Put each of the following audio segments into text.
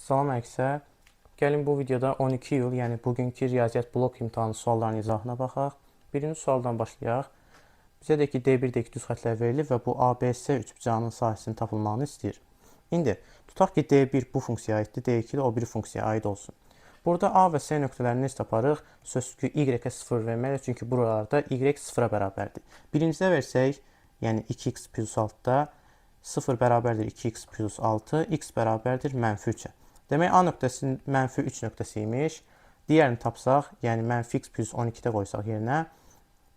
Salam əksə, gəlin bu videoda 12 iyul, yəni bugünkü riyaziyyat blok imtahanı suallarının izahına baxaq. Birinci sualdan başlayaq. Bizə də ki, D1, D2 düz xətlər verilib və bu ABC üçbucağının sahəsinin tapılmağını istəyir. İndi, tutaq ki, D1 bu funksiyaya aiddir, D2 də o biri funksiyaya aid olsun. Burada A və C nöqtələrini necə taparıq? Sözsüz ki, Y-ə 0 verməliyik, çünki buralarda Y 0-a bərabərdir. Birincidə versək, yəni 2x plus 6-da 0 bərabərdir 2x plus 6, x bərabərdir -3-ə. Demək, A nöqtəsinin -3 nöqtəsi imiş. Digərini tapsaq, yəni -x plus 12-də qoysaq yerinə,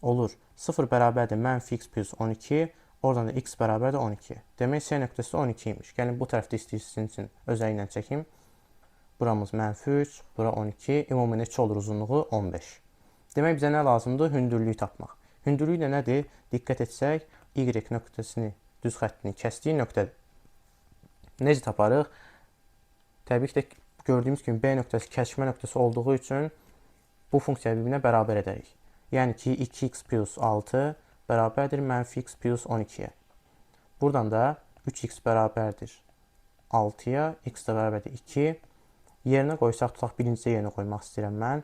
olur 0 bərabərdir -x plus 12, oradan da x bərabərdir 12. Demək, C nöqtəsi 12 imiş. Gəlin bu tərəfdə istəyirsin üçün özəyi ilə çəkim. Buramız -3, bura 12, ümumi neçə olur uzunluğu? 15. Demək, bizə nə lazımdır? Hündürlüyü tapmaq. Hündürlük də nədir? Diqqət etsək, Y nöqtəsini, düz xəttini kəsdiyi nöqtədir. Necə taparıq? Təbii ki, gördüyümüz kimi B nöqtəsi kəsişmə nöqtəsi olduğu üçün bu funksiya bir-birinə bərabər edərik. Yəni ki, 2x plus 6 bərabərdir -x plus 12-yə. Buradan da 3x bərabərdir 6-ya, x də bərabərdir 2. Yerinə qoysaq, tutaq birincidə yerinə qoymaq istəyirəm mən.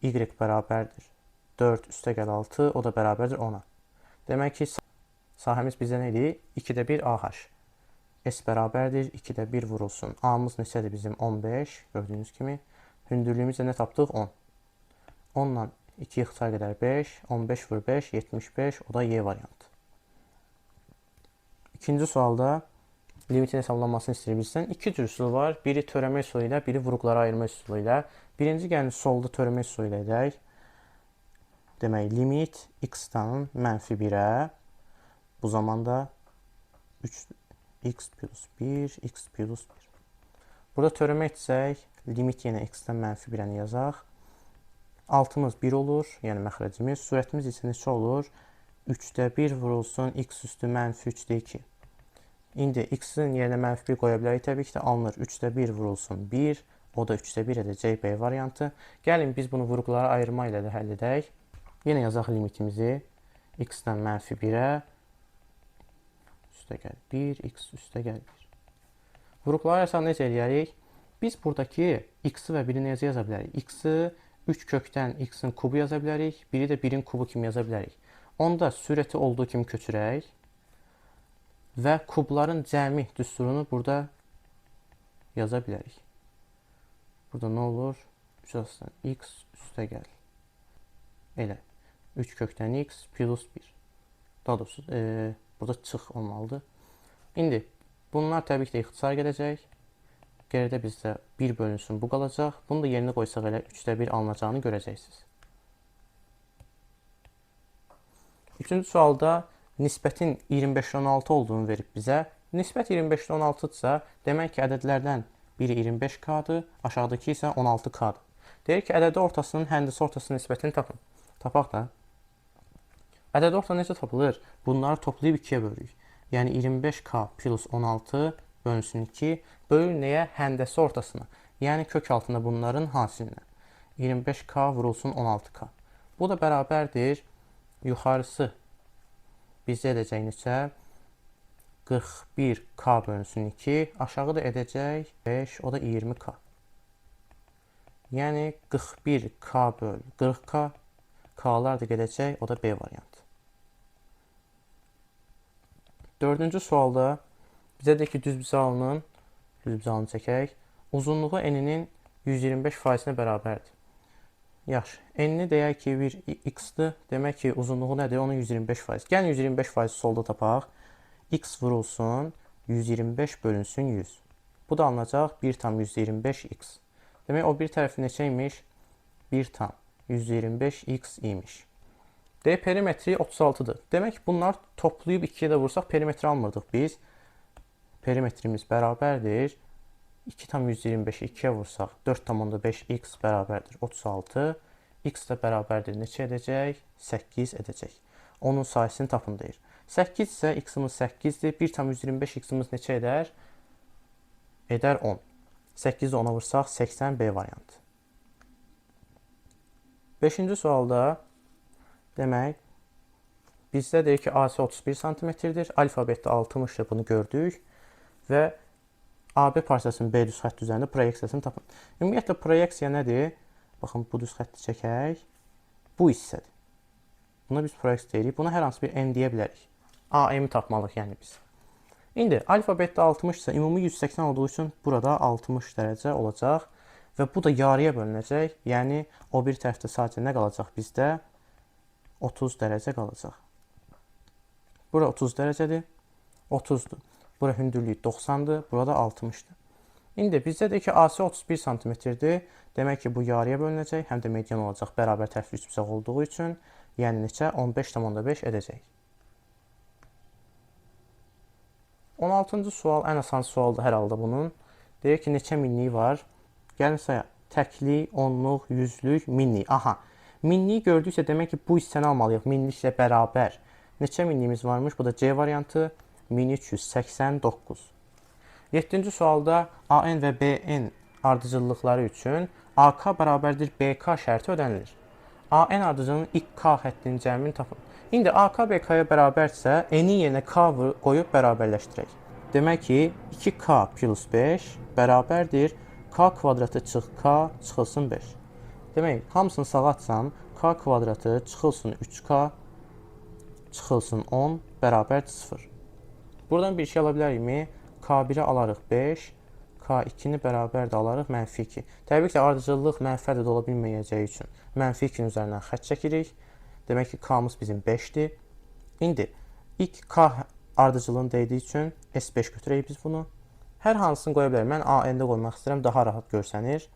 Y bərabərdir 4 üstəgəl 6, o da bərabərdir 10-a. Demək ki, sahəmiz bizdə nə idi? 2də 1 AH. S bərabərdir 2də 1 vurulsun. A-mız neçədir bizim? 15. Gördüyünüz kimi. Hündürlüyümüzdə nə tapdıq? 10. 10-la 2 ixtisar qədər 5. 15 vur 5, 75. O da Y variantı. İkinci sualda limitin hesablanmasını istəyirsən. İki cür üsul var. Biri törəmə üsulu ilə, biri vuruqlara ayırma üsulu ilə. Birinci gəlin solda törəmə üsulu ilə edək. Demək, limit x-dan -1-ə. Bu zamanda 3x plus 1, x plus 1. Burada törəmə etsək, limit yenə x-dən -1-ə yazaq. Altımız 1 olur, yəni məxrəcimiz. Surətimiz isə neçə olur? 3də 1 vurulsun, x üstü -3-də 2. İndi x-in yerinə -1 qoya bilərik. Təbii ki, də alınır. 3də 1 vurulsun 1. O da 3də 1 edəcək B variantı. Gəlin biz bunu vuruqlara ayırma ilə də həll edək. Yenə yazaq limitimizi. X-dən -1-ə. Üstəgəl 1, x üstəgəl 1. Vuruqları ayırsaq necə eləyərik? Biz buradakı x-i və 1-i necə yaza bilərik? X-i 3 kökdən x-in kubu yaza bilərik. Biri də 1-in kubu kimi yaza bilərik. Onda sürəti olduğu kimi köçürək. Və kubların cəmi düsturunu burada yaza bilərik. Burada nə olur? 3 aslan x üstəgəl. Elə. 3 kökdən x plus 1. Daha doğrusu burada çıx olmalıdır. İndi bunlar təbii ki, də ixtisar gedəcək. Geridə bizdə 1 bölünsün bu qalacaq. Bunu da yerinə qoysaq elə 3də 1 alınacağını görəcəksiniz. Üçüncü sualda nisbətin 25-16 olduğunu verib bizə. Nisbət 25-16-dırsa, demək ki, ədədlərdən biri 25K-dır, aşağıdakı isə 16K-dır. Deyir ki, ədədi ortasının həndəsi ortasının nisbətini tapın. Tapaq da. Ədədi orta necə tapılır? Bunları toplayıb 2-yə bölürük. Yəni 25K plus 16 bölünsün 2. Bölür nəyə? Həndəsi ortasına. Yəni kök altında bunların hasilinə. 25K vurulsun 16K. Bu da bərabərdir. Yuxarısı bizdə edəcək neçə? 41K bölünsün 2. Aşağı da edəcək 5, o da 20K. Yəni 41K böl 40K. K'lar da gedəcək, o da B variantı. Dördüncü sualda bizə deyir ki, düzbucağının çəkək. Uzunluğu n-nin 125%-nə bərabərdir. Yaxşı, n-ni deyək ki, bir x-dır. Demək ki, uzunluğu nədir? Onun 125%. Gəlin 125% solda tapaq. X vurulsun, 125 bölünsün 100. Bu da alınacaq 1 tam 125x. Demək, o bir tərəfi neçə imiş? 1 tam 125x imiş. D perimetri 36-dır. Demək ki, bunlar toplayıb 2-yə də vursaq perimetri almırdıq biz. Perimetrimiz bərabərdir. 2 tam 125-i 2-yə vursaq 4,5x bərabərdir 36. X də bərabərdir neçə edəcək? 8 edəcək. Onun sayısını tapın deyir. 8 isə x-imiz 8-dir. 1 tam 125 x-imiz neçə edər? Edər 10. 8-i 10-a vursaq 80 B variantı. 5-ci sualda demək, bizdə deyir ki, AC 31 cm-dir. Alfabetdə 60-dır, bunu gördük. Və AB parçasının B düz xətt üzərində proyeksiyasını tapın. Ümumiyyətlə proyeksiya nədir? Baxın, bu düz xətti çəkək. Bu hissədir. Buna biz proyeksiya deyirik. Buna hər hansı bir M deyə bilərik. AM-i tapmalıyıq yəni biz. İndi alfabetdə 60 isə ümumi 180 olduğu üçün burada 60 dərəcə olacaq və bu da yarıya bölünəcək. Yəni o bir tərəfdə sadəcə nə qalacaq bizdə? 30 dərəcə qalacaq. Bura 30 dərəcədir. 30-dur. Bura hündürlüyü 90-dır. Burada 60-dır. İndi bizdə də ki, AC 31 cm-dir. Demək ki, bu yarıya bölünəcək. Həm də median olacaq bərabər tərəfli üçbucaq olduğu üçün. Yəni neçə? 15,5 edəcək. 16-cı sual ən asan sualdır hər halda bunun. Deyir ki, neçə minlik var? Gəlin sayaq. Təklik, onluq, yüzlük, minlik. Aha. Minliyi gördüksə demək ki, bu hissəni almalıyıq. Minliklə bərabər. Neçə minliyimiz varmış? Bu da C variantı. 1389. 7-ci sualda AN və BN ardıcıllıqları üçün AK bərabərdir BK şərti ödənilir. AN ardıcılığının ilk K xəttinin cəmini tapın. İndi AK BK-ya bərabərsə, N-in yerinə K qoyub bərabərləşdirək. Demək ki, 2K plus 5 bərabərdir K kvadratı çıx K çıxılsın 5. Demək, hamısını sağa atsam, K kvadratı çıxılsın 3K çıxılsın 10 bərabərdir 0. Buradan bir şey ala bilərikmi? K1-i alarıq 5, K2-ni bərabər də alarıq mənfi 2. Təbii ki, ardıcıllıq mənfi ədəd ola bilməyəcəyi üçün mənfi 2-nin üzərindən xətt çəkirik. Demək ki, K-mız bizim 5-dir. İndi ilk K ardıcıllığını dediyi üçün S5 götürək biz bunu. Hər hansını qoya bilərik. Mən AN-də qoymaq istəyirəm, daha rahat görsənir.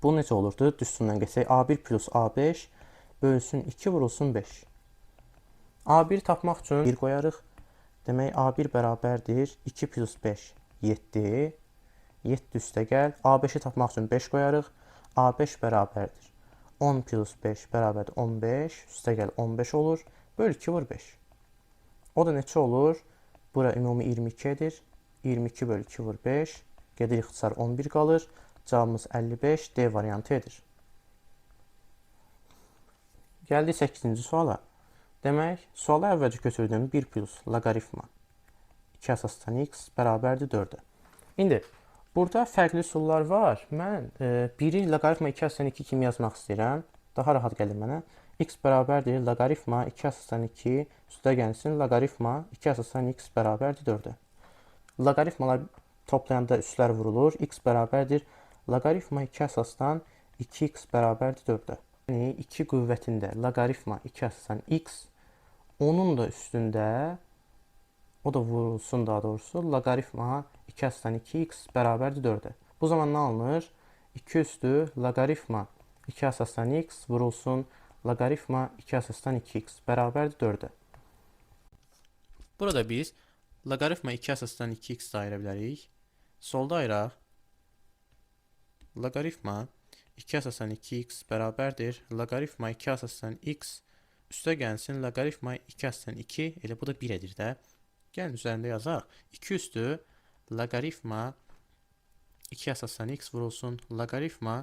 Bu necə olurdu? Düstundan geçsək, A1 plus A5 bölünsün 2 vurulsun 5. A1 tapmaq üçün 1 qoyarıq. Demək, A1 bərabərdir 2 plus 5, 7. 7 üstə gəl. A5-i tapmaq üçün 5 qoyarıq. A5 bərabərdir 10 plus 5 bərabərdir 15. Üstə gəl 15 olur. Böl 2 vur 5. O da neçə olur? Bura ümumi 22 edir. 22 böl 2 vur 5. Gedir ixtisar 11 qalır. Cavabımız 55. D variantı edir. Gəldik 8-ci suala. Demək, suala əvvəlcə götürdüyüm 1 plus loqaritma 2 əsasdan x bərabərdir 4-ə. İndi, burada fərqli üsullar var. Mən 1-i loqaritma 2 əsasdan 2 kimi yazmaq istəyirəm. Daha rahat gəlir mənə. X bərabərdir loqaritma 2 əsasdan 2 üstə gəlsin loqaritma 2 əsasdan x bərabərdir 4-ə. Loqaritmalar toplayanda üslər vurulur. X bərabərdir loqaritma 2 əsasdan 2x bərabərdir 4-ə. Yəni 2 qüvvətində loqaritma 2 əsasdan x, onun da üstündə, o da vurulsun daha doğrusu, loqaritma 2 əsasdan 2x bərabərdir 4-ə. Bu zaman nə alınır? 2 üstü loqaritma 2 əsasdan x vurulsun loqaritma 2 əsasdan 2x bərabərdir 4-ə. Burada biz loqaritma 2 əsasdan 2x da ayıra bilərik. Solda ayıraq. Loqaritma 2 əsasdan 2x bərabərdir loqaritma 2 əsasdan x üstə gəlsin loqaritma 2 əsasdan 2, elə bu da 1 edir də. Gəlin üzərində yazaq. 2 üstü loqaritma 2 əsasdan x vurulsun loqaritma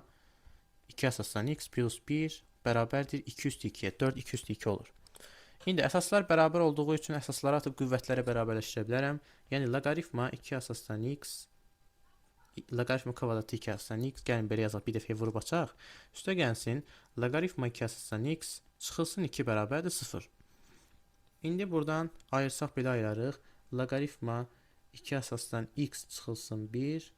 2 əsasdan x plus 1 bərabərdir 2 üstü 2-yə. 4 2 üstü 2 olur. İndi əsaslar bərabər olduğu üçün əsasları atıb qüvvətlərə bərabərləşdirə bilərəm. Yəni loqaritma 2 əsasdan x loqaritma kvadratı 2 əsasdan x, gəlin belə yazaq, bir dəfəyə vurub açaq. Üstə gəlsin loqaritma 2 əsasdan x çıxılsın 2 bərabərdir 0. İndi buradan ayırsaq belə ayırarıq. Loqaritma 2 əsasdan x çıxılsın 1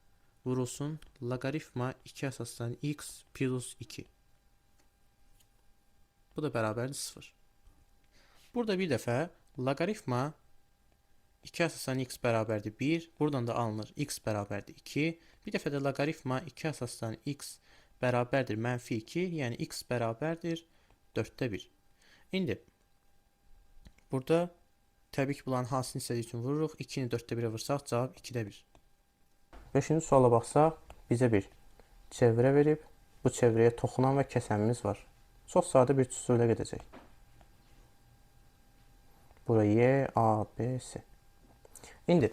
vurulsun loqaritma 2 əsasdan x plus 2. Bu da bərabərdir 0. Burada bir dəfə loqaritma 2 əsasdan x bərabərdir 1. Buradan da alınır x bərabərdir 2. Bir dəfə də loqaritma 2 əsasdan x bərabərdir mənfi 2. Yəni x bərabərdir 4-də 1. İndi burada təbii ki, bunların hansını istədiyi üçün vururuq. 2-ni 4-də 1-ə vursaq cavab 2-də 1. 5-ci suala baxsaq bizə bir çevrə verib. Bu çevrəyə toxunan və kəsənimiz var. Çox sadə bir üsulə gedəcək. Bura Y, A, B, S. İndi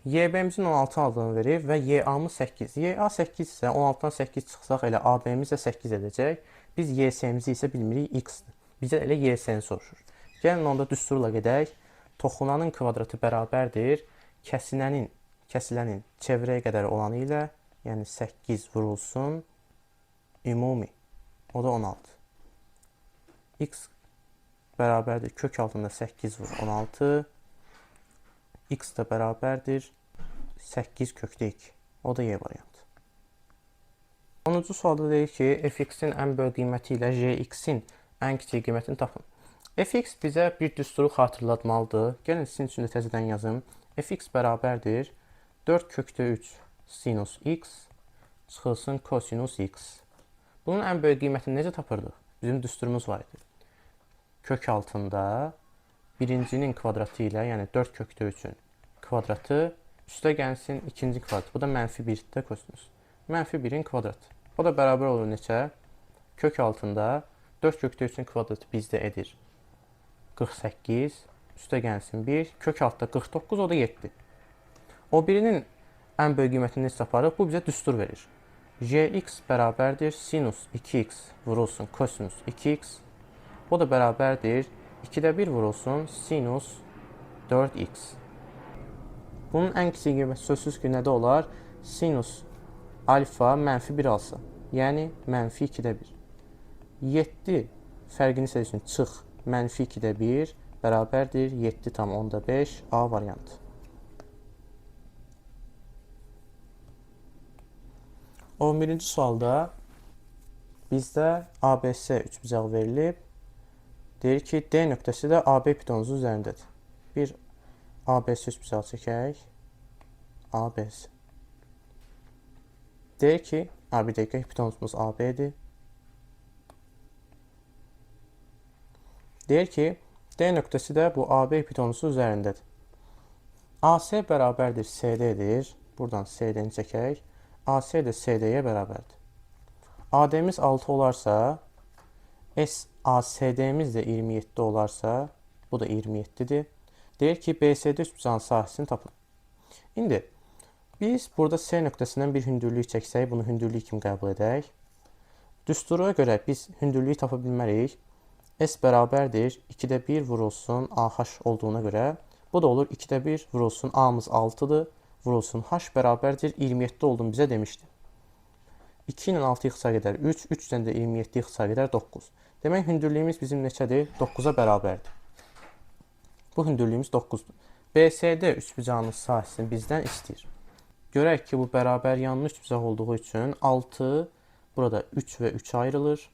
YB-mizin 16 aldığını verir və YA-mız 8. YA 8 isə 16-dan 8 çıxsaq elə AB-miz də 8 edəcək. Biz YS-mizi isə bilmirik x-dir. Bizə elə YS-ni soruşur. Gəlin onda düsturla gedək. Toxunanın kvadratı bərabərdir kəsinənin kəsilənin çevrəyə qədər olanı ilə, yəni 8 vurulsun ümumi, o da 16. X bərabərdir kök altında 8 vur 16. X da bərabərdir 8 kökdə 2. O da Y variantı. 10-cu sualda deyir ki, fx-in ən böyük qiyməti ilə jx-in ən kiçik qiymətini tapın. Fx bizə bir düsturu xatırlatmalıdır. Gəlin sizin üçün də təzədən yazım. Fx bərabərdir 4 kökdə 3 sinus x çıxılsın kosinus x. Bunun ən böyük qiymətini necə tapırdıq? Bizim düsturumuz var idi. Kök altında birincinin kvadratı ilə, yəni 4 kökdə 3-ün kvadratı üstə gəlsin ikinci kvadrat. Bu da mənfi 1-də kosinus. Mənfi 1-in kvadratı. O da bərabər olur neçə? Kök altında 4 kökdə 3-ün kvadratı bizdə edir 48. Üstə gəlsin 1. Kök altda 49, o da 7. O birinin ən böyük qiymətini necə taparıq? Bu bizə düstur verir. Jx bərabərdir sinus 2x vurulsun kosinus 2x. O da bərabərdir 2-də 1 vurulsun sinus 4x. Bunun ən kiçik qiyməti sözsüz ki, nədə olar? Sinus alfa mənfi 1 alsa, yəni mənfi 2-də 1. 7 fərqini seçin, çıx mənfi 2-də 1 bərabərdir 7,5 A variantı. 11-ci sualda bizdə ABS üçbucağı verilib. Deyir ki, D nöqtəsi də AB pitonumuzun üzərindədir. Bir ABS üçbucağı çəkək. ABS. Deyir ki, bir dəqiqə, pitonumuz AB-dir. Deyir ki, D nöqtəsi də bu AB pitonumuzun üzərindədir. AC bərabərdir CD-dir. Buradan CD-ni çəkək. AC də CD-yə bərabərdir. AD-miz 6 olarsa, SACD-miz də 27 olarsa, bu da 27-dir. Deyir ki, BCD üçbucağının sahəsini tapın. İndi biz burada C nöqtəsindən bir hündürlük çəksək, bunu hündürlük kimi qəbul edək. Düstura görə biz hündürlüyü tapa bilmərik. S bərabərdir 2-də 1 vurulsun AH olduğuna görə, bu da olur 2-də 1 vurulsun A-mız 6-dır, vurulsun H bərabərdir 27 olduğunu bizə demişdi. 2 ilə 6 yıxsa qədər 3, 3-dən də 27 yıxsa qədər 9. Demək, hündürlüyümüz bizim neçədir? 9-a bərabərdir. Bu hündürlüyümüz 9-dur. BCD üçbucağının sahəsini bizdən istəyir. Görək ki, bu bərabər yanlı üçbucaq olduğu üçün 6, burada 3 və 3 ayrılır.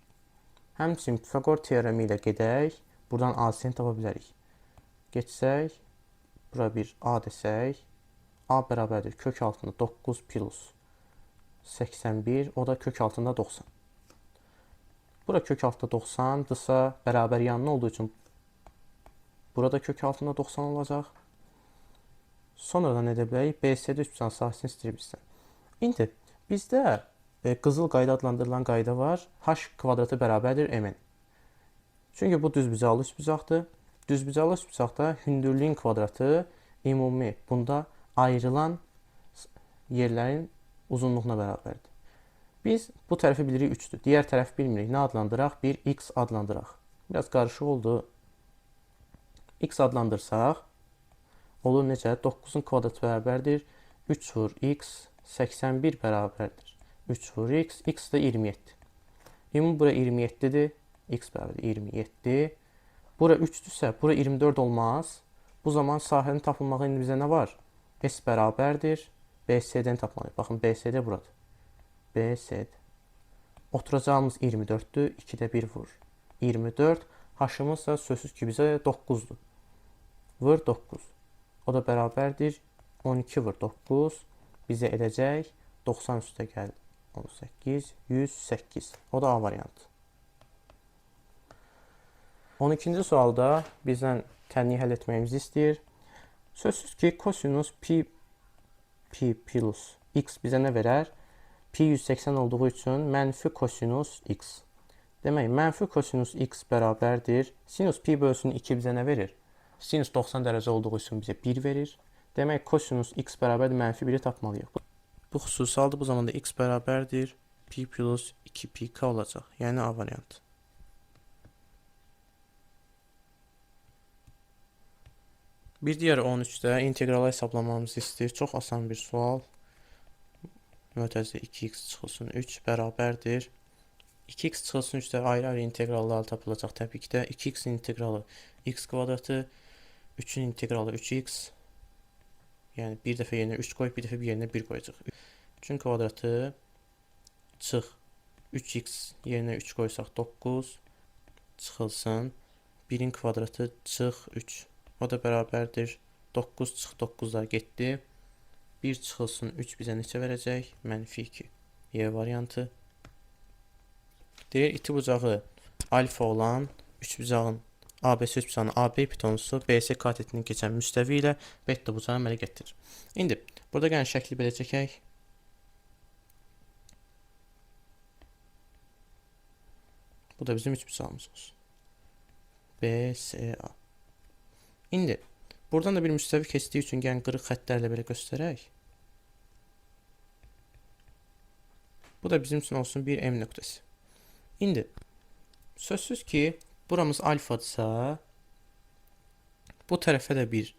Həmçinin Pifaqor teoremi ilə gedək, buradan AC-ni tapa bilərik. Geçsək, bura bir A desək, A bərabərdir kök altında 9 plus 81, o da kök altında 90. Bura kök altında 90-dırsa, bərabər yanlı olduğu üçün burada kök altında 90 olacaq. Sonradan edə bilərik, BCD üçbucağının sahəsini istəyir bizdən. İndi bizdə qızıl qayda adlandırılan qayda var. H kvadratı bərabərdir MN. Çünki bu düzbucaqlı üçbucaqdır. Düzbucaqlı üçbucaqda hündürlüyün kvadratı ümumi bunda ayrılan yerlərin uzunluğuna bərabərdir. Biz bu tərəfi bilirik 3-dür. Digər tərəfi bilmirik. Nə adlandıraq? Bir X adlandıraq. Biraz qarışıq oldu. X adlandırsaq, olur necə? 9-un kvadratı bərabərdir 3 vur X 81 bərabərdir 3 vur X, X da 27. Ümumi bura 27-dir. X bərabərdir 27. Bura 3-dürsə, bura 24 olmaz. Bu zaman sahənin tapılmağı indi bizə nə var? S bərabərdir BCD-ni tapmalıyıq. Baxın, BCD buradır. BCD. Oturacağımız 24-dür. 2-də 1 vur 24. H-ımız da sözsüz ki, bizə 9-dur. Vur 9. O da bərabərdir 12 vur 9. Bizə edəcək 90 üstə gəl 18, 108. O da A variantı. 12-ci sualda bizdən tənliyi həll etməyimizi istəyir. Sözsüz ki, kosinus pi plus x bizə nə verər? Pi 180 olduğu üçün mənfi kosinus x. Demək, mənfi kosinus x bərabərdir. Sinus pi bölsün 2 bizə nə verir? Sinus 90 dərəcə olduğu üçün bizə 1 verir. Demək, kosinus x bərabərdir mənfi 1-i tapmalıyıq. Bu xüsusi halda bu zamanda x bərabərdir pi plus 2pk olacaq. Yəni A variantı. Bir digər 13-də integralı hesablamamızı istəyir. Çox asan bir sual. Mötərizə 2x çıxılsın 3 bərabərdir. 2x çıxılsın 3-də ayrı-ayrı inteqrallar tapılacaq. Təbii ki də 2x inteqralı x kvadratı, 3-ün inteqralı 3x. Yəni bir dəfə yerinə 3 qoyub, bir dəfə bir yerinə 1 qoyacaq. 3-ün kvadratı çıx 3x yerinə 3 qoysaq 9 çıxılsın 1-in kvadratı çıx 3. O da bərabərdir 9 çıx 9'lar getdi. 1 çıxılsın 3 bizə neçə verəcək? -2. Y variantı. Deyir iti bucağı alfa olan üçbucağın ABC üçbucağının AB hipotenozu BC katetini keçən müstəvi ilə beta bucağı əmələ gətirir. İndi burada gəlin şəkli belə çəkək. Bu da bizim üçbucağımız olsun. BCA. İndi buradan da bir müstəvi keçdiyi üçün gəlin qırıq xəttlərlə belə göstərək. Bu da bizim üçün olsun bir M nöqtəsi. İndi sözsüz ki buramız alfadırsa bu tərəfə də bir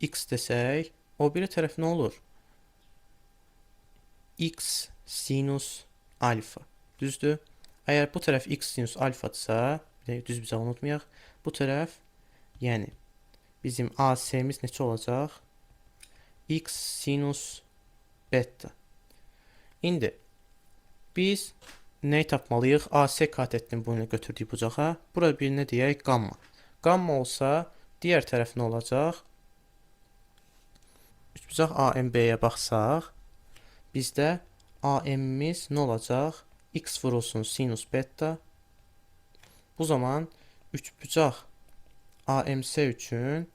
x desək, o biri tərəf nə olur? X sinus alfa. Düzdür? Əgər bu tərəf x sinus alfadırsa, düz bizə unutmayaq, bu tərəf yəni bizim AS'miz neçə olacaq? X sinus beta. İndi biz nəyi tapmalıyıq? AC katetini bunu götürdük bucağa. Burada bir nə deyək? Gamma. Gamma olsa digər tərəf nə olacaq? Üçbucaq AMB-yə baxsaq, bizdə AM'imiz nə olacaq? X vurulsun sinus beta. Bu zaman üçbucaq AMS üçün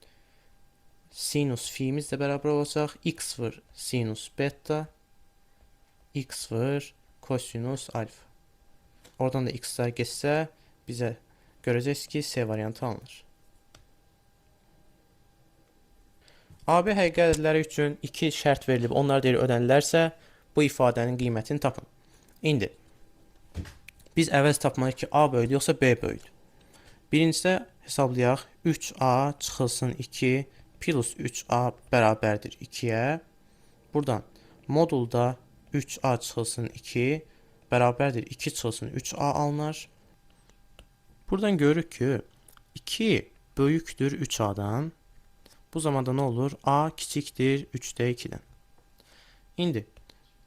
sinus fi'miz də bərabər olacaq. X vur sinus beta, x vur kosinus alfa. Oradan da x'lər geçsə bizə görəcəksiniz ki C variantı alınır. AB həqiqi ədədləri üçün 2 şərt verilib. Onlar deyir ödənilərsə bu ifadənin qiymətini tapın. İndi biz əvəz tapmalıyıq ki A böyüdür yoxsa B böyüdür. Birincisidə hesablayaq. 3A çıxılsın 2 plus 3A bərabərdir 2-yə. Buradan modulda 3A çıxılsın 2 bərabərdir 2 çıxılsın 3A alınır. Buradan görürük ki 2 böyükdür 3A'dan. Bu zamanda nə olur? A kiçikdir 3'də 2'dən. İndi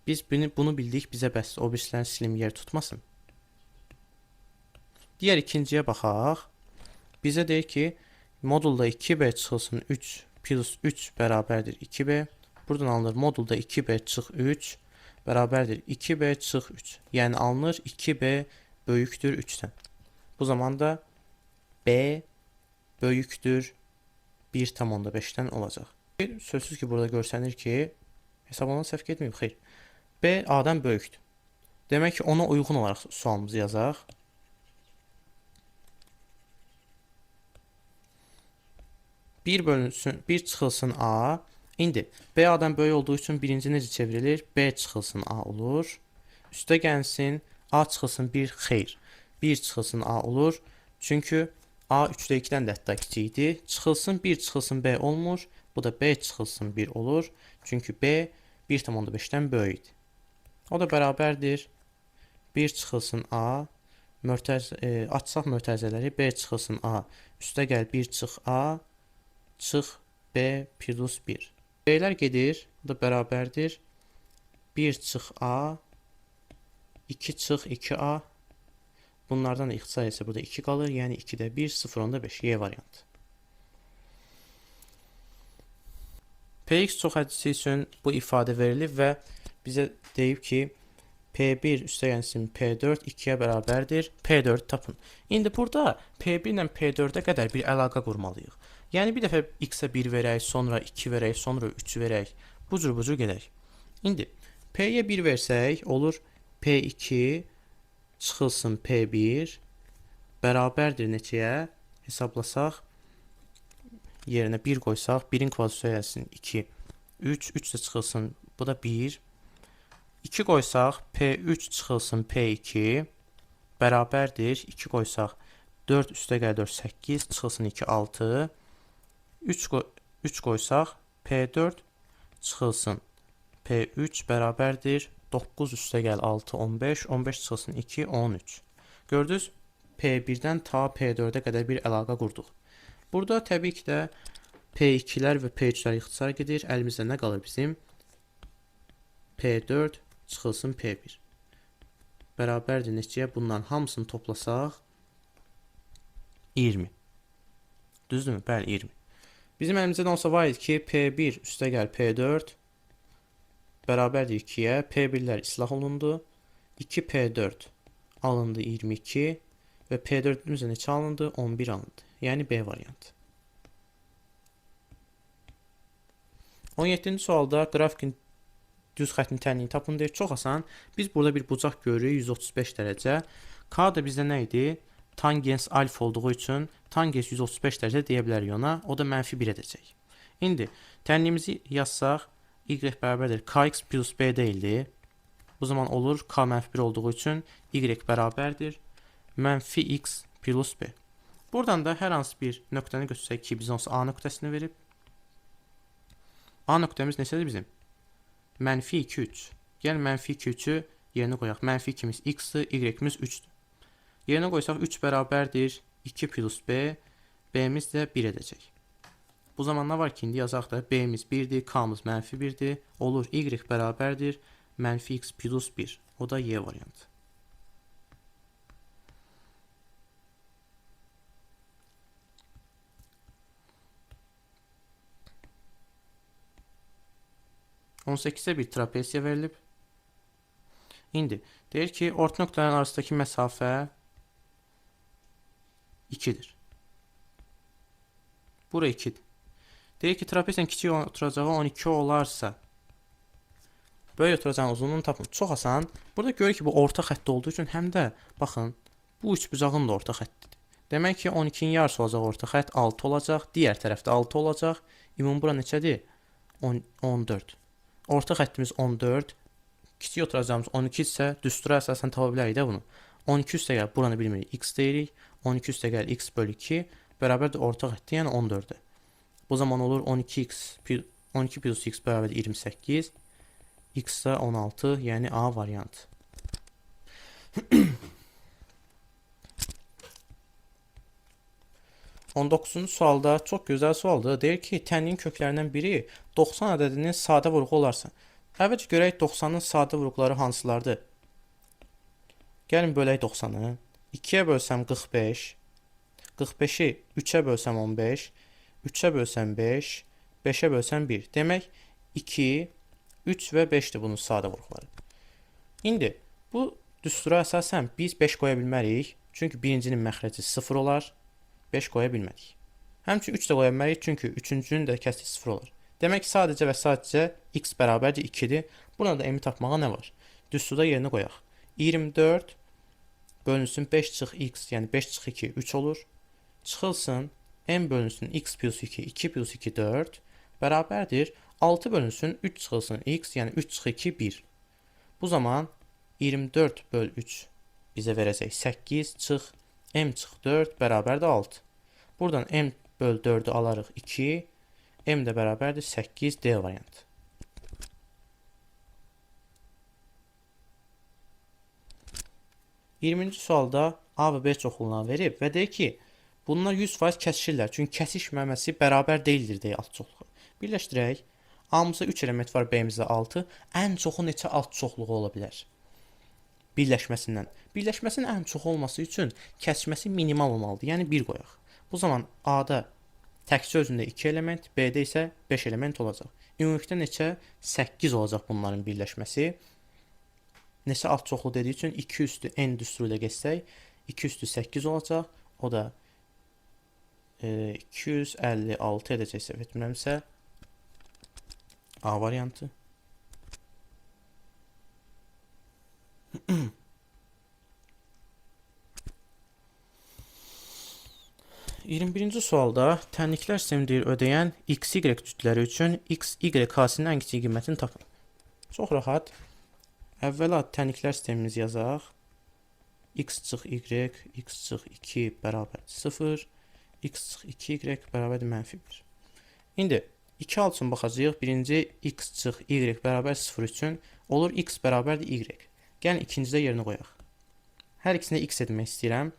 biz bunu bildik, bizə bəs o birislərin silim yer tutmasın. Digər ikinciyə baxaq. Bizə deyir ki modulda 2B çıxılsın 3 plus 3 bərabərdir 2B. Buradan alınır modulda 2B çıx 3 bərabərdir 2B çıx 3. Yəni alınır 2B böyükdür 3'dən. Bu zamanda B böyükdür 1,5'dən olacaq. Sözsüz ki burada görsənir ki hesablama səhv getməyib. Xeyr. B A'dan böyükdür. Demək ki ona uyğun olaraq sualımızı yazaq. Bir çıxılsın A. İndi B A'dan böyük olduğu üçün birinci necə çevrilir? B çıxılsın A olur. Üstə gəlsin A çıxılsın 1 xeyr. 1 çıxılsın A olur. Çünki A 3'də 2'dən də hətta kiçik idi. Çıxılsın 1 çıxılsın B olmur. Bu da B çıxılsın 1 olur. Çünki B 1,5'dən böyükdür. O da bərabərdir 1 çıxılsın A. Açsaq mötərizələri B çıxılsın A. Üstə gəl 1 çıx A. Çıx B plus 1. B'lər gedir. Bu da bərabərdir 1 çıx A. 2 çıx 2A. Bunlardan da ixtisar etse burada 2 qalır. Yəni 2'də 1, 0'da 5. Y variantı. Px çox hədisi üçün bu ifadə verilib və bizə deyib ki P1 üstəgəlsin P4 2'yə bərabərdir. P4 tapın. İndi burada P1 ilə P4'ə qədər bir əlaqə qurmalıyıq. Yəni bir dəfə x-ə 1 verək, sonra 2 verək, sonra 3 verək. Bu cür gedək. İndi P-yə 1 versək olur P2 çıxılsın P1 bərabərdir neçəyə? Hesablasaq yerinə 1 qoysaq 1'in kvadratı gəlsin 2, 3, 3 də çıxılsın bu da 1. 2 qoysaq P3 çıxılsın P2 bərabərdir 2 qoysaq 4 üstə gəl 4 8 çıxılsın 2 6. 3 qoysaq, P4 çıxılsın P3 bərabərdir 9 üstə gəl 6, 15, 15 çıxılsın 2, 13. Gördünüz, P1-dən ta P4-ə qədər bir əlaqə qurduq. Burada təbii ki də P2-lər və P3-lər ixtisar gedir. Əlimizdə nə qalır bizim? P4 çıxılsın P1. Bərabərdir neçəyə? Bunların hamısını toplasaq 20. Düzdürmü? Bəli, 20. Bizim əlimizdə nə olsa var idi ki, P1 üstə gəl P4 bərabərdir 2-yə. P1-lər islah olundu. 2P4 alındı 22 və P4-ümüzdə neçə alındı? 11 alındı. Yəni B variantı. 17-ci sualda qrafikin düz xəttin tənliyi tapın deyir. Çox asan. Biz burada bir bucaq görürük 135 dərəcə. K da bizdə nə idi? Tangens alfa olduğu üçün tangens 135 dərəcə deyə bilərik ona. O da mənfi 1 edəcək. İndi tənliyimizi yazsaq y bərabərdir kx plus b deyildi. Bu zaman olur k mənfi 1 olduğu üçün y bərabərdir mənfi x plus b. Buradan da hər hansı bir nöqtəni götürsək ki, bizə olsa A nöqtəsini verib. A nöqtəmiz neçədir bizim? Mənfi 2, 3. Gəl mənfi 2, 3-ü yerinə qoyaq. Mənfi 2-miz x-dır, y-miz 3-dür. Yerinə qoysaq 3 bərabərdir 2 plus b, b-miz də 1 edəcək. Bu zaman nə var ki, indi yazaq da b-miz 1-dir, k-mız mənfi 1-dir. Olur y bərabərdir mənfi x plus 1. O da y variantı. On 18'e bir trapesiya verilib. İndi deyir ki, orta nöqtələrin arasındakı məsafə 2-dir. Bura 2-dir. Deyir ki, trapesiyanın kiçik oturacağı 12 olarsa, böyük oturacağın uzunluğunu tapın. Çox asan. Burada görür ki, bu orta xəttdə olduğu üçün həm də, baxın, bu üçbucağın da orta xəttidir. Demək ki, 12-nin yarısı olacaq orta xətt, 6 olacaq. Digər tərəfdə 6 olacaq. Ümumi bura neçədir? 14. Orta xəttimiz 14. Kiçik oturacağımız 12 isə düstura əsasən tapa bilərik də bunu. 12 üstə gəl, buranı bilmirik, x deyirik. 12 üstə gəl, x bölü 2 bərabərdir orta xətti, yəni 14-ə. Bu zaman olur 12 plus x bərabərdir 28. X də 16, yəni A variantı. On 9-cu sualda çox gözəl sualdır. Deyir ki, tənliyin köklərindən biri 90 ədədinin sadə vurğu olarsa. Əvvəlcə görək 90-ın sadə vurğuları hansılardır? Gəlin bölək 90-ı. 2-yə bölsəm 45. 45-i 3-ə bölsəm 15. 3-ə bölsəm 5. 5-ə bölsəm 1. Demək 2, 3 və 5-dir bunun sadə vurğuları. İndi bu düstura əsasən biz 5 qoya bilmərik. Çünki birincinin məxrəci 0 olar. 5 qoya bilmədik. Həmçinin 3 də qoya bilmərik, çünki 3-cünün də kəsri 0 olur. Demək ki, sadəcə və sadəcə x bərabərdir 2-dir. Buna da m tapmağa nə var? Düsturda yerinə qoyaq. 24 bölünsün 5 çıx x, yəni 5 çıx 2, 3 olur. Çıxılsın m bölünsün x plus 2, 2 plus 2, 4 bərabərdir 6 bölünsün 3 çıxılsın x, yəni 3 çıx 2, 1. Bu zaman 24 böl 3 bizə verəcək 8 çıx m çıx 4 bərabərdir 6. Buradan m böl 4-ü alarıq 2. M də bərabərdir 8 D variantı. $20-ci sualda A və B çoxluğuna verib və deyir ki, bunlar 100% kəsişirlər. Çünki kəsişməməsi bərabər deyildir deyə alt çoxluğu. Birləşdirək. A-mızda 3 element var, B-mizdə 6. Ən çoxu neçə alt çoxluğu ola bilər? Birləşməsindən. Birləşməsinin ən çox olması üçün kəsişməsi minimal olmalıdır. Yəni 1 qoyaq. Bu zaman A-da təkcə özündə 2 element, B-də isə 5 element olacaq. Ümumilikdə neçə? 8 olacaq bunların birləşməsi. Neçə alt çoxlu dediyi üçün 2 üstü n düsturu ilə geçsək, 2 üstü 8 olacaq. O da 256 edəcək səhv etmirəmsə A variantı. $21-ci sualda tənliklər sistemi deyir ödəyən XY cütləri üçün XY hasinin ən kiçik qiymətini tapın. Çox rahat. Əvvəla tənliklər sistemimizi yazaq. X çıx Y, X çıx 2 bərabər 0, X çıx 2Y bərabər -1. İndi 2 hal üçün baxacağıq. Birinci x çıx y bərabər 0 üçün olur x bərabərdir y. Gəlin ikincidə yerini qoyaq. Hər ikisində x etmək istəyirəm.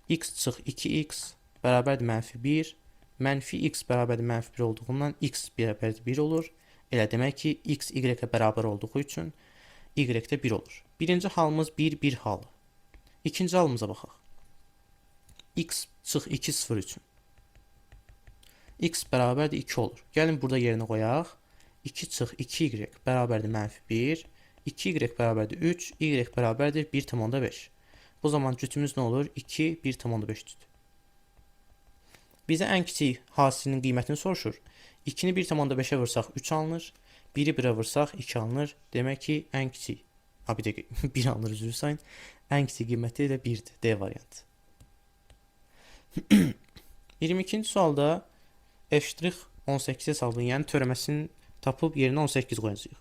X çıx 2x bərabərdir -1. Mənfi x bərabərdir -1 olduğundan x bərabərdir 1 olur. Elə demək ki, x y-ə bərabər olduğu üçün y də 1 olur. Birinci halımız 1 halı. İkinci halımıza baxaq. X çıx 2 0 üçün. X bərabərdir 2 olur. Gəlin burada yerinə qoyaq. 2 çıx 2y bərabərdir -1. 2y bərabərdir 3. Y bərabərdir 1,5. Bu zaman cütümüz nə olur? 2, 1,5 cüt. Bizə ən kiçik hasilinin qiymətini soruşur. 2-ni 1,5-ə vursaq 3 alınır. 1-i 1-ə vursaq 2 alınır. Demək ki, ən kiçik. Bir dəqiqə, 1 alınır, üzr sayın. Ən kiçik qiyməti də 1-dir. D variantı. 22-ci sualda f'18 hesabını, yəni törəməsini tapıb yerinə 18 qoyacağıq.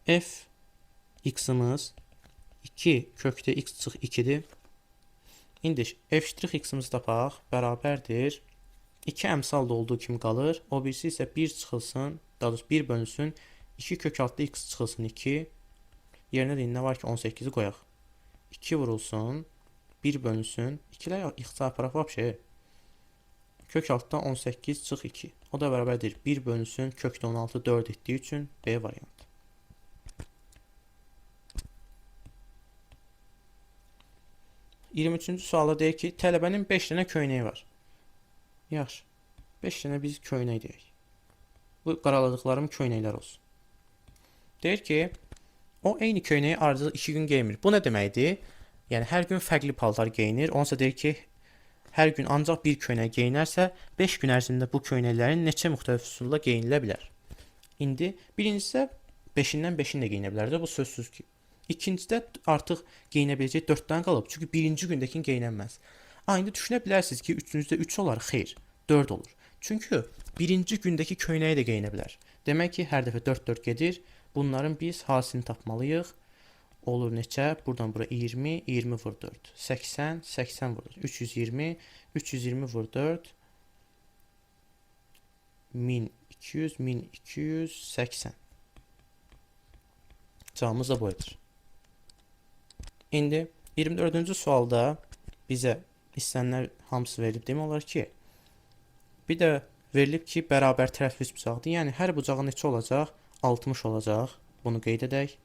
F x-imiz 2 kökdə x çıx 2-dir. İndi f'-x'imizi tapaq, bərabərdir. 2 əmsalda olduğu kimi qalır. O birisi isə 1 çıxılsın, daha doğrusu 1 bölünsün. 2 kök altda x çıxılsın 2. Yerinə də nə var ki 18-i qoyaq. 2 vurulsun, 1 bölünsün. 2-lə ixtisar paraf şey. Kök altda 18 çıx 2. O da bərabərdir 1 bölünsün, kökdə 16 4 etdiyi üçün B variantı. %23-cü sualda deyir ki, tələbənin 5 dənə köynəyi var. Yaxşı. 5 dənə biz köynək deyək. Bu qaraladıqlarım köynəklər olsun. Deyir ki, o eyni köynəyi ardıcıl 2 gün geymir. Bu nə deməkdir? Yəni hər gün fərqli paltar geyinir. Onsa deyir ki, hər gün ancaq bir köynək geyinərsə, 5 gün ərzində bu köynəklərin neçə müxtəlif üsulla geyinilə bilər? İndi birincisi 5-dən 5-ini də geyinə bilər də, bu sözsüz ki. İkincidə artıq geyinə biləcək 4 dənə qalıb. Çünki birinci gündəkin geyinənməz. İndi düşünə bilərsiniz ki, üçüncüdə 3 olar. Xeyr, 4 olur. Çünki birinci gündəki köynəyi də geyinə bilər. Demək ki, hər dəfə 4-4 gedir. Bunların biz hasilini tapmalıyıq. Olur neçə? Buradan bura 20, 20 vur 4. 80, 80 vur 4. 320, 320 vur 4. 1200, 1280. Cavabımız da boyudur. İndi 24-cü sualda bizə istənilən hamısı verilib. Demək olar ki, bir də verilib ki, bərabər tərəfli üçbucaqdır. Yəni hər bucağı neçə olacaq? 60 olacaq. Bunu qeyd edək.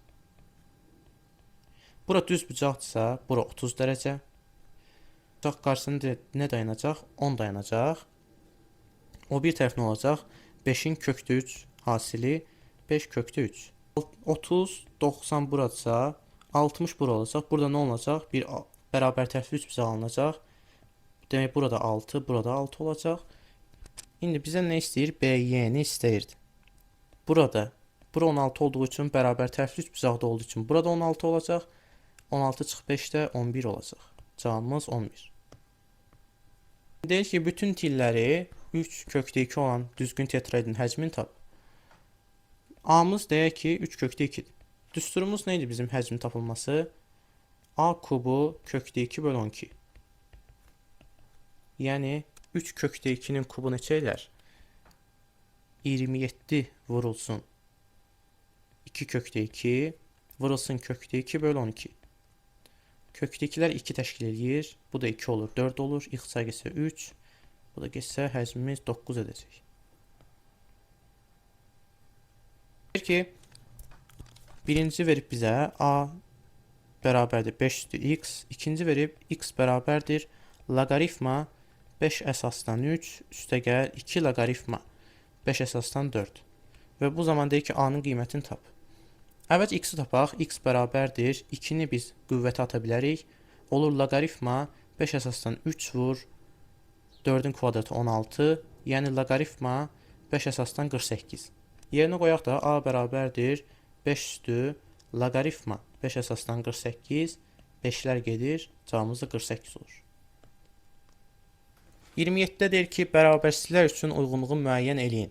Bura düz bucaqdırsa, bura 30 dərəcə. Bucaq qarşısında nə dayanacaq? 10 dayanacaq. O bir tərəf nə olacaq? 5-in kökdə 3 hasili 5 kökdə 3. 30, 90 buradırsa, 60 bura olacaq. Burada nə olacaq? Bir bərabər tərəfli üçbucaq alınacaq. Demək burada 6, burada 6 olacaq. İndi bizə nə istəyir? BY-ni istəyirdi. Burada, bura 16 olduğu üçün bərabər tərəfli üçbucaqda olduğu üçün burada 16 olacaq. 16 çıx 5-də 11 olacaq. Cavabımız 11. Deyir ki, bütün tilləri 3 kökdə 2 olan düzgün tetraedin həcmini tap. A-mız deyək ki, 3 kökdə 2-dir. Düsturumuz neydi bizim həcmin tapılması? A kubu kökdə 2 bölü 12. Yəni 3 kökdə 2-nin kubu neçə elər? 27 vurulsun 2 kökdə 2 vurulsun kökdə 2 bölü 12. Kökdə 2-lər 2 təşkil edir. Bu da 2 olur, 4 olur. İxtisar getsə 3. Bu da getsə həcmimiz 9 edəcək. Deyir ki, birinci verib bizə A bərabərdir 5 üstü x. İkinci verib x bərabərdir loqaritma 5 əsasdan 3 üstə gəl 2 loqaritma 5 əsasdan 4. Və bu zaman deyir ki, A-nın qiymətini tap. Əvvəlcə x-i tapaq. X bərabərdir 2-ni biz qüvvətə ata bilərik. Olur loqaritma 5 əsasdan 3 vur 4-ün kvadratı 16. Yəni loqaritma 5 əsasdan 48. Yerinə qoyaq da A bərabərdir 5 üstü loqaritma 5 əsasdan 48. 5-lər gedir. Cavabımız da 48 olur. 27-də deyir ki, bərabərsizlər üçün uyğunluğu müəyyən eləyin.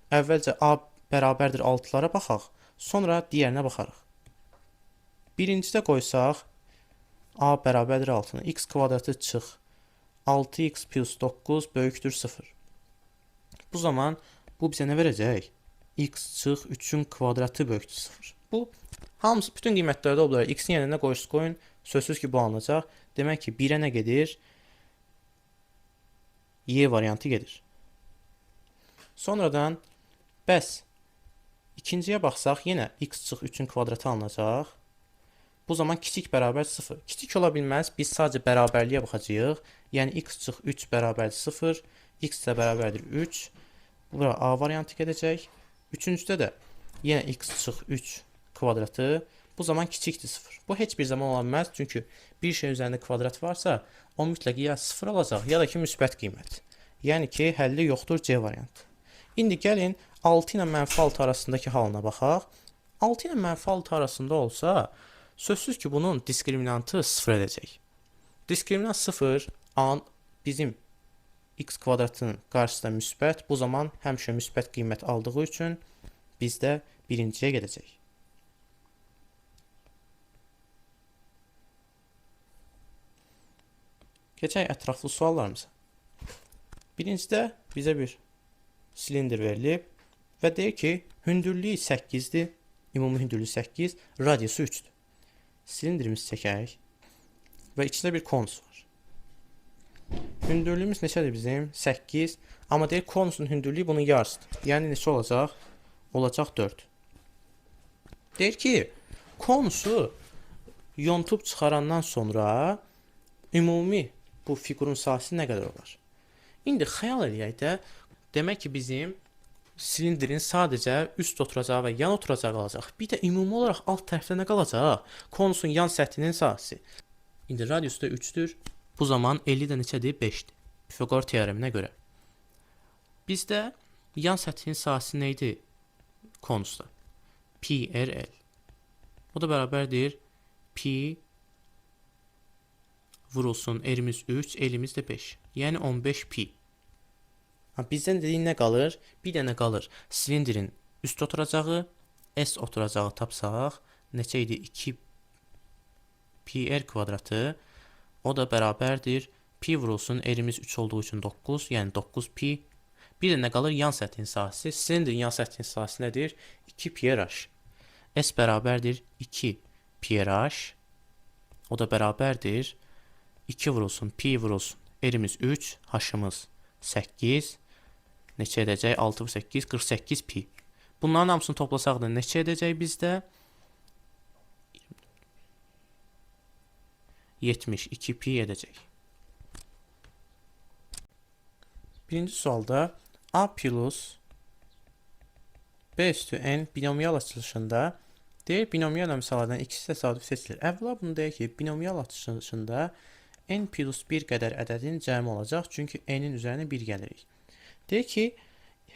Əvvəlcə A bərabərdir 6-lara baxaq. Sonra digərinə baxarıq. Birincidə qoysaq, A bərabərdir 6-na. X kvadratı çıx. 6x plus 9 böyükdür 0. Bu zaman Bu bizə nə verəcək? X çıx 3-ün kvadratı böyükdür 0. Bu hamısı bütün qiymətlərdə ola bilər. X-in yerinə qoyursunuz qoyun. Sözsüz ki bu alınacaq. Demək ki 1-ə nə gedir? Y variantı gedir. Sonradan bəs ikinciyə baxsaq yenə x çıx 3-ün kvadratı alınacaq. Bu zaman kiçik bərabər 0. Kiçik ola bilməz. Biz sadəcə bərabərliyə baxacağıq. Yəni x çıx 3 bərabərdir 0. X də bərabərdir 3. Bura A variantı gedəcək. Üçüncüdə də yenə x çıx 3 kvadratı. Bu zaman kiçikdir 0. Bu heç bir zaman ola bilməz. Çünki bir şey üzərində kvadrat varsa, o mütləq ya 0 olacaq, ya da ki müsbət qiymət. Yəni ki, həlli yoxdur C variantı. İndi gəlin 6 ilə -6 arasındakı halına baxaq. 6 ilə -6 arasında olsa, sözsüz ki bunun diskriminantı 0 edəcək. Diskriminant 0 bizim x kvadratının qarşısında müsbət. Bu zaman həmişə müsbət qiymət aldığı üçün bizdə birinciyə gedəcək. Keçək ətraflı suallarımıza. Birincidə bizə bir silindr verilib və deyir ki, hündürlüyü 8-dir, ümumi hündürlüyü 8, radiusu 3-dür. Silindrimizi çəkək və içində bir konus var. Hündürlüyümüz neçədir bizim? 8. Amma deyir konusun hündürlüyü bunun yarısıdır. Yəni neçə olacaq? Olacaq 4. Deyir ki, konusu yontub çıxarandan sonra ümumi bu fiqurun sahəsi nə qədər olar? İndi xəyal eləyək də, demək ki bizim silindrin sadəcə üst oturacağı və yan oturacağı qalacaq. Bir də ümumi olaraq alt tərəfdə nə qalacaq? Konusun yan səthinin sahəsi. İndi radiusu da 3-dür. Bu zaman 50 də neçədir? 5-dir. Pifaqor teoreminə görə. Bizdə yan səthinin sahəsi nə idi? Konusda. Pi RL. O da bərabərdir. Pi vurulsun R-imiz 3, L-imiz də 5. Yəni 15 pi. Bizdən dediyin nə qalır? Bir dənə qalır. Silindrin üst oturacağı, S oturacağı tapsaq, neçə idi? 2 pi R kvadratı. O da bərabərdir. Pi vurulsun R-imiz 3 olduğu üçün 9, yəni 9 pi. Bir dənə qalır yan səthin sahəsi. Silindrin yan səthin sahəsi nədir? 2 pi RH. S bərabərdir 2 pi RH. O da bərabərdir 2 vurulsun, pi vurulsun. R-imiz 3, H-ımız 8. Neçə edəcək? 6 və 8, 48 pi. Bunların hamısını toplasaq da neçə edəcək bizdə? 72 pi edəcək. Birinci sualda A plus B üstü n binomial açılışında deyir binomial əmsallardan ikisi təsadüf seçilir. Əvvəla bunu deyək ki, binomial açılışında n plus 1 qədər ədədin cəmi olacaq. Çünki n-in üzərinə 1 gəlirik. Deyir ki,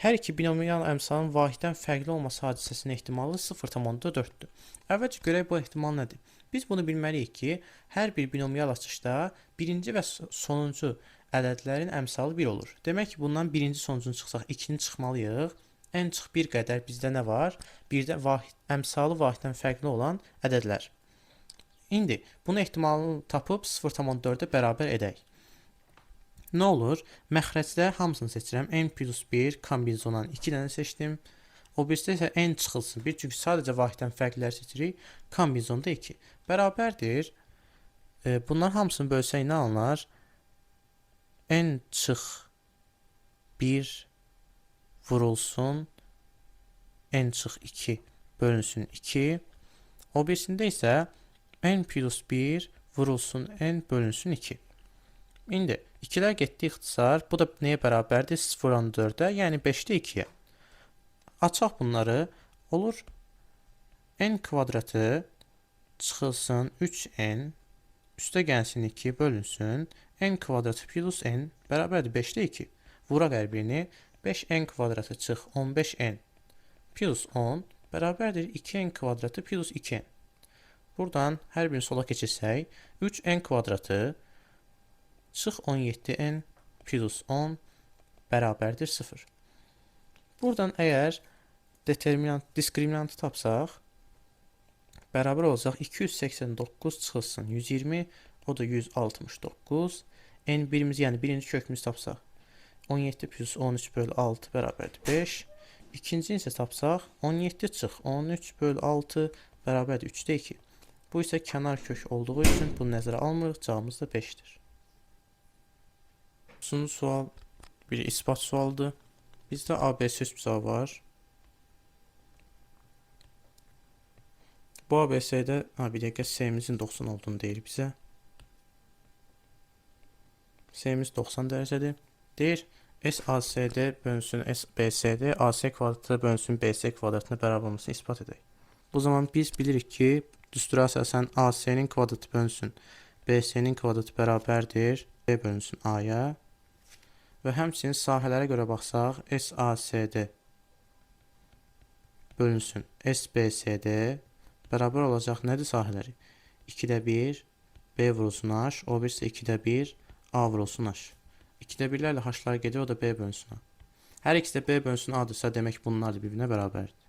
hər iki binomial əmsalın vahiddən fərqli olması hadisəsinin ehtimalı 0,4-dür. Əvvəlcə görək bu ehtimal nədir? Biz bunu bilməliyik ki, hər bir binomial açışda birinci və sonuncu ədədlərin əmsalı 1 olur. Demək ki, bundan birinci sonucunu çıxsaq 2-ni çıxmalıyıq. N çıx 1 qədər bizdə nə var? Bir də əmsalı vahiddən fərqli olan ədədlər. İndi bunu ehtimalını tapıb 0,4-ə bərabər edək. Nə olur? Məxrəcdə hamısını seçirəm. N plus 1 kombinizondan 2 dənə seçdim. O birisi isə n çıxılsın 1. Çünki sadəcə vahiddən fərqliləri seçirik. Kombinizonda 2. Bərabərdir. Bunların hamısını bölsək nə alınar? N çıx 1 vurulsun. N çıx 2 bölünsün 2. O birisində isə n plus 1 vurulsun n bölünsün 2. İndi 2'lər getdi ixtisar. Bu da nəyə bərabərdir? 0,4'ə, yəni 5'də 2'yə. Açaq bunları. Olur n kvadratı çıxılsın 3n üstə gəlsin 2 bölünsün n kvadratı plus n bərabərdir 5'də 2. Vuraq hər birini. 5n kvadratı çıx 15n plus 10 bərabərdir 2n kvadratı plus 2n. Buradan hər birini sola keçirsək 3n kvadratı çıx 17n plus 10 bərabərdir 0. Buradan əgər diskriminantı tapsaq bərabər olacaq 289 çıxılsın 120, o da 169. n birimiz, yəni birinci kökümüzü tapsaq 17 plus 13 bölü 6 bərabərdir 5. İkincini isə tapsaq, 17 çıx 13 böl 6 bərabərdir 3-də 2. Bu isə kənar kök olduğu üçün bunu nəzərə almırıq. Cavabımız da 5-dir. Sonuncu sual bir isbat sualıdır. Bizdə ABS üçbucağı var. Bu ABS-də bir dəqiqə S-imizin 90 olduğunu deyir bizə. S-imiz 90 dərəcədir. Deyir SACD bölünsün SBCD AC kvadratı bölünsün BC kvadratına bərabər olmasını isbat edək. Bu zaman biz bilirik ki, düstura əsasən AC-nin kvadratı bölünsün BC-nin kvadratı bərabərdir B bölünsün A-ya. Və həmçinin sahələrə görə baxsaq, SACD bölünsün SBCD bərabər olacaq nədir sahələri? 2-də 1 B vurulsun H, o birisi 2-də 1 A vurulsun H. 2-də 1-lərlə H-lar gedir, o da B bölünsün A. Hər ikisi də B bölünsün A-dırsa, demək bunlar da bir-birinə bərabərdir.